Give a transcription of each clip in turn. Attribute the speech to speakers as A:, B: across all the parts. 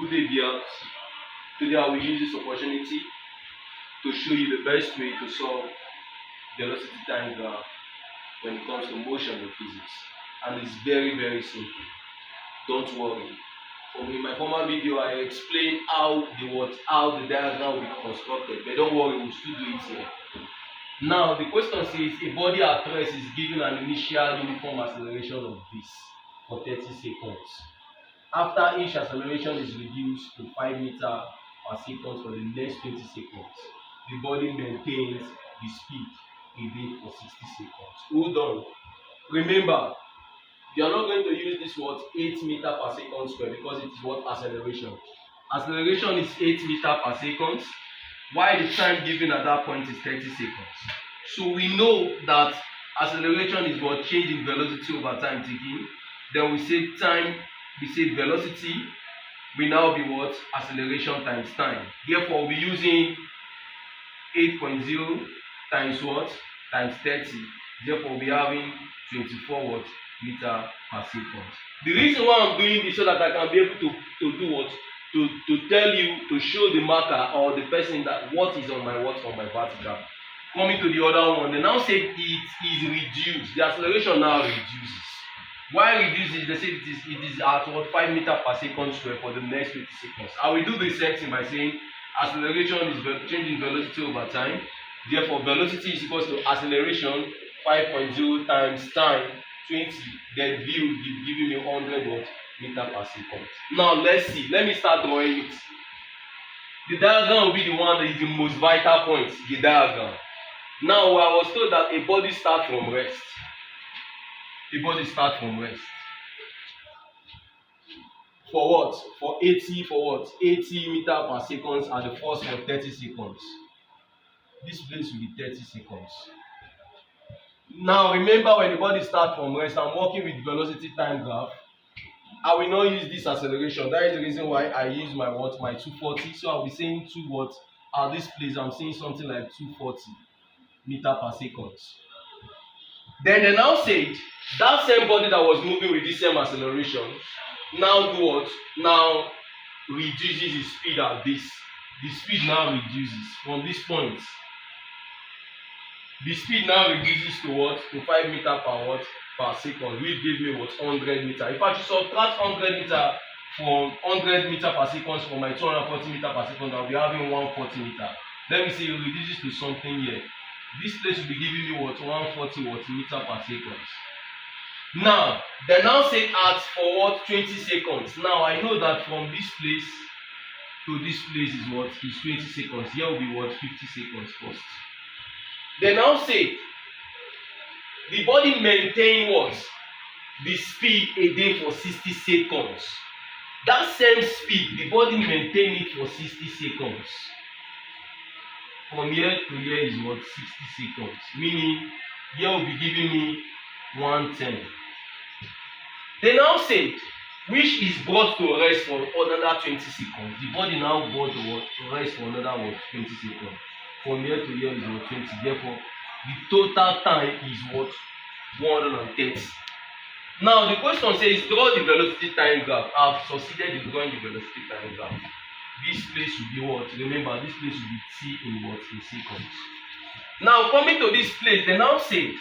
A: Good day, viewers. Today I will use this opportunity to show you the best way to solve velocity time graph when it comes to motion in physics. And it's very simple. Don't worry. In my former video, I explained how the diagram will be constructed, but don't worry, we'll still do it here. Now, the question says a body at rest is given an initial uniform acceleration of this for 30 seconds. After each acceleration is reduced to 5 meters per second for the next 20 seconds, the body maintains the speed again for 60 seconds. Hold on. Remember, you are not going to use this 8 meters per second square because it is acceleration. Acceleration is 8 meters per second, while the time given at that point is 30 seconds. So we know that acceleration is change in velocity over time taken. Then we say velocity will now be acceleration times time. Therefore, we'll be using 8.0 times times 30. Therefore, we'll be having 24 meters per second. The reason why I'm doing this so that I can be able to do to tell you, to show the marker or the person that what is on my vertical. Coming to the other one, they now say it is reduced. The acceleration now reduces. Why reduces? They say it is at 5 meters per second square for the next 20 seconds. I will do the same thing by saying acceleration is changing velocity over time. Therefore, velocity is equal to acceleration 5.0 times time 20. Then v will be giving me 100 meters per second. Now let's see. Let me start drawing it. The diagram will be the one that is the most vital point. The diagram. Now I was told that a body starts from rest. The body starts from rest. For what? For 80 meters per second at the first for 30 seconds. This place will be 30 seconds. Now remember, when the body starts from rest, I'm working with velocity time graph. I will not use this acceleration. That is the reason why I use my 240. So I'll be saying at this place I'm saying something like 240 meters per second. Then they now said that same body that was moving with this same acceleration now do what? Now reduces the speed at this. The speed now reduces from this point. The speed now reduces to what? To 5 meters per second, which gave me 100 meters. If I should subtract 100 meters from 100 meters per second from my 240 meters per second, I'll be having 140 meters. Let me see, it reduces to something here. This place will be giving me 140 meters per second. Now, they now say for 20 seconds. Now I know that from this place to this place is 20 seconds. Here will be 50 seconds first. They now say the body maintain the speed a day for 60 seconds. That same speed, the body maintain it for 60 seconds. From here to here is 60 seconds. Meaning here will be giving me 110. They now said which is brought to rest for another 20 seconds. The body now brought to rest for another 20 seconds. From here to here is 20. Therefore, the total time is 130. Now the question says draw the velocity time graph. I have succeeded in drawing the velocity time graph. This place will be what? Remember, this place will be t in seconds. Now coming to this place, they now say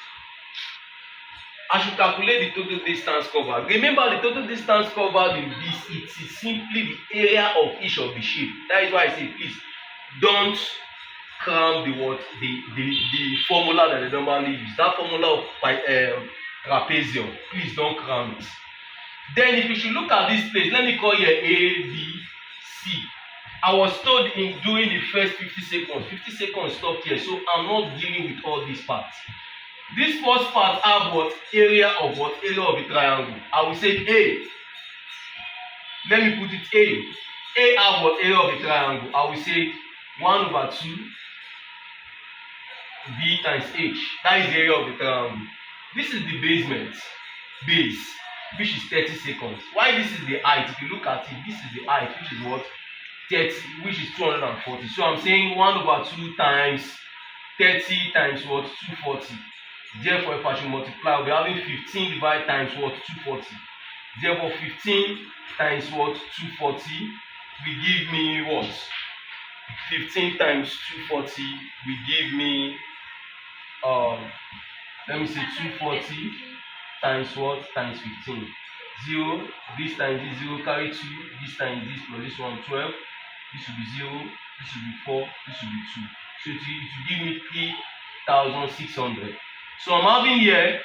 A: I should calculate the total distance covered. Remember, the total distance covered in this, it is simply the area of each of the shape. That is why I say please don't cram the formula that they normally use. That formula of trapezium. Please don't cram it. Then if you should look at this place, let me call here A, B, C. I was told in doing the first 50 seconds. 50 seconds stopped here, so I'm not dealing with all these parts. This first part have area of the triangle. I will say A. Let me put it A. A have area of the triangle. I will say 1/2 B times H. That is the area of the triangle. This is the base, which is 30 seconds. Why this is the height? If you look at it, this is the height, which is 30, which is 240. So I'm saying 1/2 times 30 times 240. Therefore, if I should multiply, we'll be having 15 divided times 240. Therefore, 15 times 240 will give me what? 15 times 240 will give me let me say 240 times what? Times 15. 0, this times this 0 carry 2, this times this plus this one 12, this will be 0, this will be 4, this will be 2. So it will give me 3,600. So I'm having here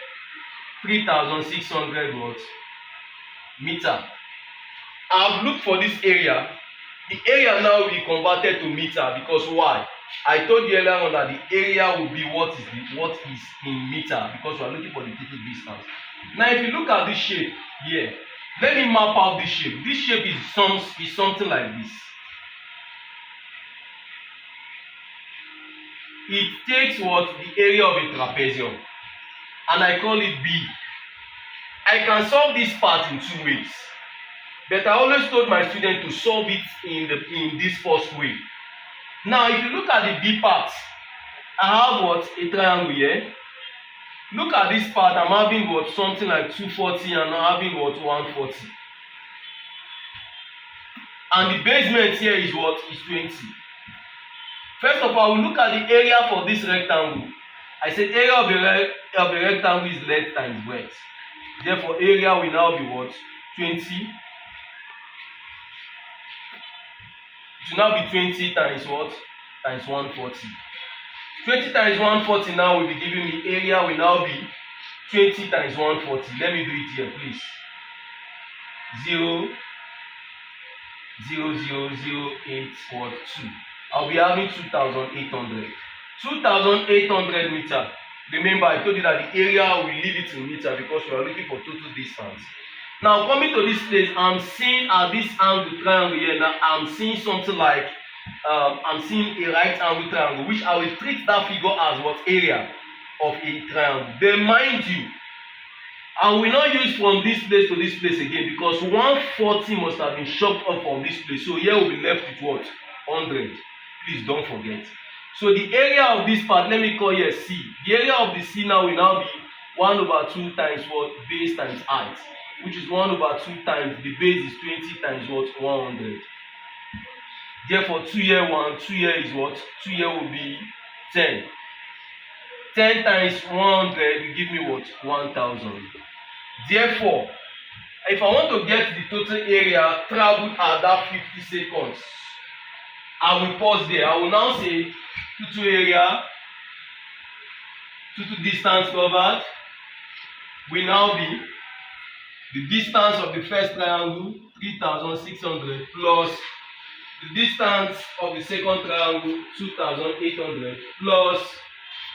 A: 3,600 what? Meter. I've looked for this area. The area now will be converted to meter because why? I told you earlier on that the area will be what is in meter because we are looking for the total distance. Now if you look at this shape here, let me map out this shape. This shape is something like this. It takes what? The area of a trapezium, and I call it B. I can solve this part in two ways, but I always told my students to solve it in this first way. Now if you look at the B part, I have what? A triangle here. Look at this part, I'm having what? Something like 240 and I'm having what? 140. And the basement here is what? Is 20. First of all, we look at the area for this rectangle. I said area of a rectangle is length times breadth. Therefore, area will now be what? 20. It will now be 20 times what? Times 140. 20 times 140 now will be giving me area will now be 20 times 140. Let me do it here, please. 0, 0, 0, 0, 8, what? 2. I'll be having 2,800. 2,800 meter. Remember, I told you that the area will leave it in meter because we are looking for total distance. Now, coming to this place, I'm seeing at this angle triangle here. Now, I'm seeing something like I'm seeing a right angle triangle, which I will treat that figure as what? Area of a triangle. Then, mind you, I will not use from this place to this place again because 140 must have been chopped off from this place. So here we'll be left with what? 100. Please don't forget. So the area of this part, let me call here C. The area of the C now will now be 1/2 times what? Base times height, which is 1/2 times the base is 20 times what? 100. Therefore, 2 here 1, 2 here is what? 2 here will be 10. 10 times 100 will give me what? 1,000. Therefore, if I want to get the total area traveled at that 50 seconds, I will pause there. I will now say total area, total distance covered will now be the distance of the first triangle, 3,600, plus the distance of the second triangle, 2,800, plus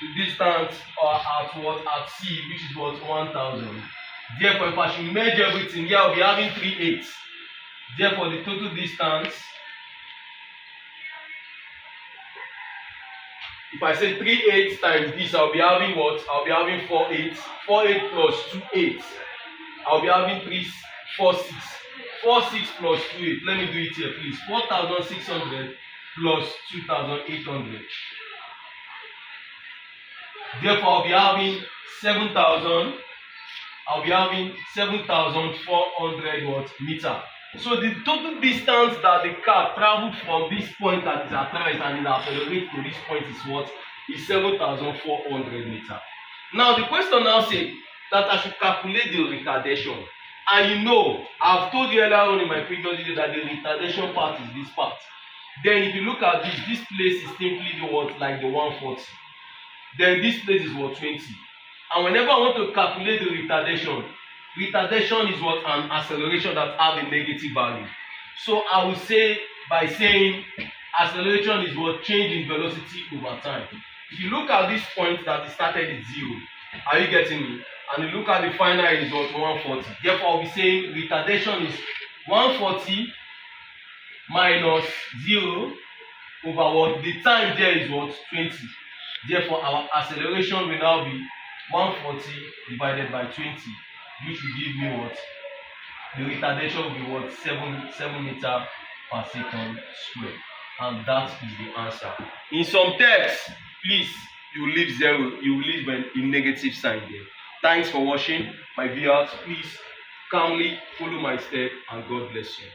A: the distance at what? At C, which is what? 1,000. Therefore, if I should merge everything here, I'll be having 3 8. Therefore, the total distance, if I say 3 8 times this, I'll be having what? I'll be having 4 8. 4 8 plus 2 8. I'll be having 4 6. 4 6 plus 2 8. Let me do it here, please. 4,600 plus 2,800. Therefore, I'll be having 7,000. I'll be having 7,400 what? Meter. So the total distance that the car traveled from this point that is at rest and it accelerates to this point is what? Is 7,400 meter. Now the question now says that I should calculate the retardation. And you know, I've told you earlier on in my previous video that the retardation part is this part. Then if you look at this place is simply the what? Like the 140. Then this place is what? 20. And whenever I want to calculate the retardation is what? An acceleration that have a negative value. So I will say by saying acceleration is what? Change in velocity over time. If you look at this point that it started at 0, are you getting me? And you look at the final is what? 140. Therefore, I'll be saying retardation is 140 minus 0 over what? The time there is what? 20. Therefore, our acceleration will now be 140 divided by 20, which will give me what? The retardation will be what? 7 meter per second square. And that is the answer. In some texts, please, you leave 0, you leave a negative sign there. Thanks for watching. My viewers, please calmly follow my step and God bless you.